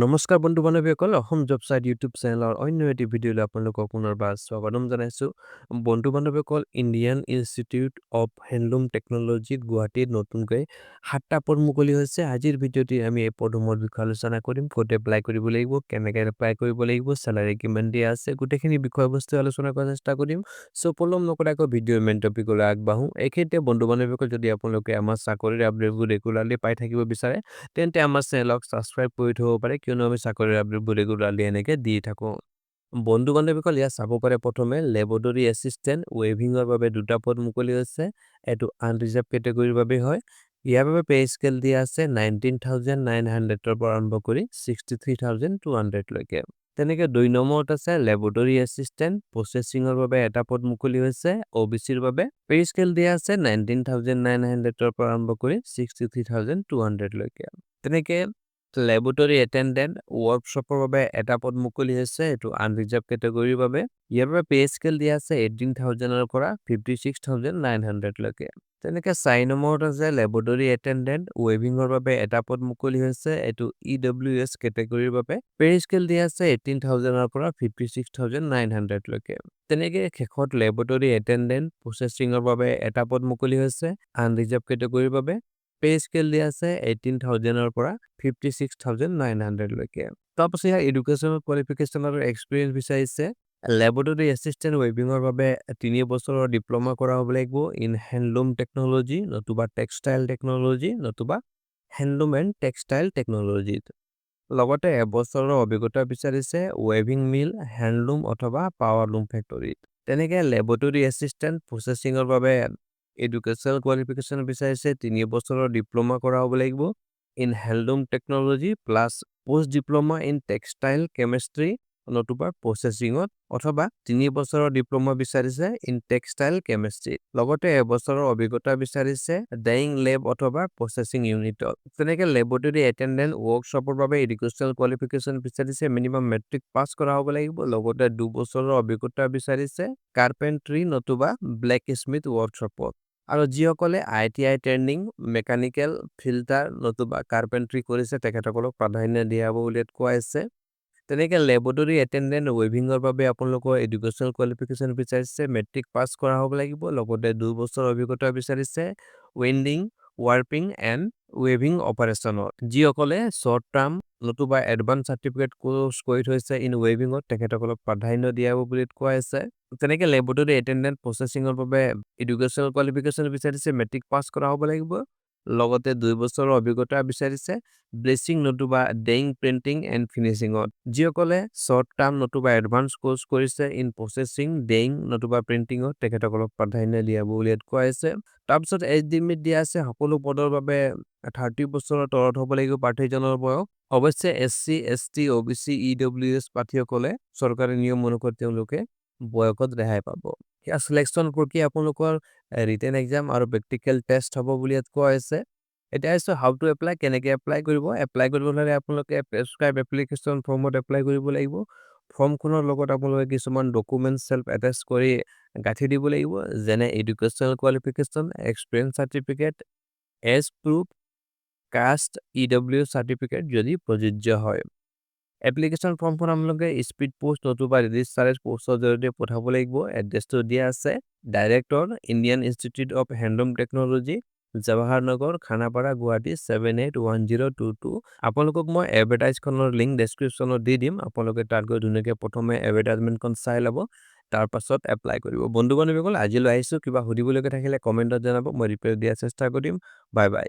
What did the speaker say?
নমস্কাৰ বন্ধু বান্ধৱীসকল অসম জব চাইট ইউটিউব চেনেলৰ অন্য এটি ভিডিঅ'লৈ আপোনালোকক পুনৰবাৰ স্বাগতম জনাইছোঁ বন্ধু বান্ধৱীসকল ইণ্ডিয়ান ইনষ্টিটিউট অফ হেণ্ডলুম টেকন'লজিত গুৱাহাটীত নতুনকৈ 7টা পদ মুকলি হৈছে আজিৰ ভিডিঅ'টি আমি এই পদসমূহৰ বিষয়ে আলোচনা কৰিম ক'ত এপ্লাই কৰিব লাগিব কেনেকৈ এপ্লাই কৰিব লাগিব চেলাৰী কিমান দিয়া আছে গোটেইখিনি বিষয়বস্তু আলোচনা কৰাৰ চেষ্টা কৰিম সো পলম নকৰাকৈ ভিডিঅ'ৰ মেইন টপিকলৈ আগবাঢ়ো এইখিনিতে বন্ধু বান্ধৱীসকল যদি আপোনালোকে আমাৰ চাকৰিৰ আপডেটবোৰ ৰেগুলাৰলি পাই থাকিব বিচাৰে তেন্তে আমাৰ চেনেলক সাবস্ক্ৰাইব কৰি থব পাৰে কিয়নো আমি চাকৰিৰ আপডেটবোৰ ৰেগুলাৰলি এনেকৈ দি থাকোঁ বন্ধু বান্ধৱীসকল ইয়াত চাব পাৰে প্ৰথমে লেবৰেটৰী এছিষ্টেণ্ট ৱেভিঙৰ বাবে 2টা পদ মুকলি হৈছে এটো আনৰিজাৰ্ভ কেটেগৰীৰ বাবে হয় ইয়াৰ বাবে পে স্কেল দিয়া আছে 19,900 পৰা আৰম্ভ কৰি 63,200 লৈকে তেনেকৈ 2 নম্বৰত আছে লেবৰেটৰী এছিষ্টেণ্ট প্ৰচেছিঙৰ বাবে এটা পদ মুকলি হৈছে OBCৰ বাবে পে স্কেল দিয়া আছে 19,900 পৰা আৰম্ভ কৰি 63,200 লৈকে তেনেকৈ লেবৰেটৰী এটেণ্ডেণ্ট ৱৰ্কশ্বপৰ বাবে এটা পদ মুকলি হৈছে এটো আনৰিজাৰ্ভ কেটেগৰীৰ বাবে ইয়াৰ বাবে পে স্কেল দিয়া আছে 18,000 পৰা 56,900 লৈকে তেনেকৈ 4 নম্বৰত আছে লেবৰেটৰী এটেণ্ডেণ্ট ৱেভিঙৰ বাবে এটা পদ মুকলি হৈছে এটো EWS কেটেগৰীৰ বাবে পে স্কেল দিয়া আছে 18,000 পৰা 56,900 লৈকে তেনেকৈ শেষত লেবৰেটৰী এটেণ্ডেণ্ট প্ৰচেছিঙৰ বাবে এটা পদ মুকলি হৈছে আনৰিজাৰ্ভ কেটেগৰীৰ বাবে পে স্কেল দিয়া আছে 18,000 পৰা 56,900 লৈকে তাৰপিছত ইয়াৰ এডুকেশ্যনেল কোৱালিফিকেশ্যন আৰু এক্সপিৰিয়েঞ্চ বিচাৰিছে লেবৰেটৰী এছিষ্টেণ্ট ৱেভিঙৰ বাবে 3 বছৰৰ ডিপ্ল'মা কৰা হ'ব লাগিব ইন হেণ্ডলুম টেকন'লজি নতুবা টেক্সটাইল টেকন'লজি নতুবা হেণ্ডলুম এণ্ড টেক্সটাইল টেকন'লজিত লগতে এবছৰৰ অভিজ্ঞতা বিচাৰিছে ৱেভিং মিল হেণ্ডলুম অথবা পাৱাৰলুম ফেক্টৰীত তেনেকৈ লেবৰেটৰী এছিষ্টেণ্ট প্ৰচেছিঙৰ বাবে এডুকেশ্যনেল কোৱালিফিকেশ্যন বিচাৰিছে 3 বছৰৰ ডিপ্ল'মা কৰা হ'ব লাগিব in handloom technology plus post diploma in textile chemistry নতুবা প্ৰচেছিঙত অথবা 3 বছৰৰ ডিপ্ল'মা বিচাৰিছে ইন টেক্সটাইল কেমেষ্ট্ৰি লগতে এবছৰৰ অভিজ্ঞতা বিচাৰিছে ডাইং লেব অথবা প্ৰচেছিং ইউনিটত তেনেকৈ লেবৰেটৰী এটেণ্ডেণ্ট ৱৰ্কশ্বপৰ বাবে এডুকেশ্যনেল কোৱালিফিকেশ্যন বিচাৰিছে মিনিমাম মেট্ৰিক পাছ কৰা হ'ব লাগিব লগতে 2 বছৰৰ অভিজ্ঞতা বিচাৰিছে কাৰ্পেণ্ট্ৰি নতুবা ব্লেক স্মিথ ৱৰ্কশ্বপত আৰু যিসকলে IITI ট্ৰেইনিং মেকানিকেল ফিল্টাৰ নতুবা কাৰ্পেণ্ট্ৰি কৰিছে তেখেতসকলক প্ৰাধান্য দিয়া হ'ব বুলি কোৱা আছে তেনেকৈ লেবৰেটৰী এটেণ্ডেণ্ট ৱেভিঙৰ বাবে আপোনালোকৰ এডুকেশ্যনেল কোৱালিফিকেশ্যন বিচাৰিছে মেট্ৰিক পাছ কৰা হ'ব লাগিব লগতে 2 বছৰৰ অভিজ্ঞতা বিচাৰিছে ৱেল্ডিং ৱাৰ্পিং এণ্ড ৱেভিং অপাৰেশ্যনত যিসকলে শ্বৰ্ট টাৰ্ম নতুবা এডভান্স চাৰ্টিফিকেট কোৰ্চ কৰি থৈছে ইন ৱেভিঙত তেখেতসকলক প্ৰাধান্য দিয়া হ'ব বুলি কোৱা আছে তেনেকৈ লেবৰেটৰী এটেণ্ডেণ্ট প্ৰচেছিঙৰ বাবে এডুকেশ্যনেল কোৱালিফিকেশ্যন বিচাৰিছে মেট্ৰিক পাছ কৰা হ'ব লাগিব লগতে 2 বছৰৰ অভিজ্ঞতা বিচাৰিছে ব্লেচিং নতুবা ডেইং প্ৰিণ্টিং এণ্ড ফিনিচিঙত যিসকলে শ্বৰ্ট টাৰ্ম নতুবা এডভান্স কোৰ্চ কৰিছে ইন প্ৰচেছিং ডেইং নতুবা প্ৰিণ্টিঙত তেখেতসকলক প্ৰাধান্য দিয়া হ'ব বুলি কোৱা আছে তাৰপিছত এজ লিমিট দিয়া আছে সকলো পদৰ বাবে 30 বছৰৰ তলত হ'ব লাগিব প্ৰাৰ্থীজনৰ বয়স অৱশ্যে SC ST OBC EWS প্ৰাৰ্থীসকলে চৰকাৰী নিয়ম অনুসৰি তেওঁলোকে বয়সত ৰেহাই পাব ইয়াৰ সিলেকশ্যন প্ৰক্ৰিয়া আপোনালোকৰ ৰিটেন এক্সাম আৰু প্ৰেক্টিকেল টেষ্ট হ'ব বুলি কোৱা হৈছে এতিয়া আছে হাউ টু এপ্লাই কেনেকৈ এপ্লাই কৰিব হ'লে আপোনালোকে প্ৰেছক্ৰাইব এপ্লিকেশ্যন ফৰ্মত এপ্লাই কৰিব লাগিব ফৰ্মখনৰ লগত আপোনালোকে কিছুমান ডকুমেণ্ট সেলফ এটেচ কৰি গাঁঠি দিব লাগিব যেনে educational qualification experience certificate as proof caste EWS certificate যদি প্ৰযোজ্য হয় এপ্লিকেশ্যন ফৰ্মখন আপোনালোকে স্পীড পোষ্ট নতুবা ৰেজিষ্টাৰ্ড পোষ্টৰ জৰিয়তে পঠাব লাগিব এড্ৰেছটো দিয়া আছে director Indian institute of handloom technology Jawahar Nagar Khanapara Guwahati 781022 আপোনালোকক মই এডভাৰটাইজখনৰ লিংক ডেছক্ৰিপশ্যনত দি দিম আপোনালোকে তাত গৈ ধুনীয়াকৈ প্ৰথমে এডভাৰটাইজমেণ্টখন চাই ল'ব তাৰ পাছত এপ্লাই কৰিব বন্ধু বান্ধৱীসকল আজিলৈ আহিছোঁ কিবা সুধিবলগীয়া থাকিলে কমেণ্টত জনাব মই ৰিপ্লাই দিয়াৰ চেষ্টা কৰিম বাই বাই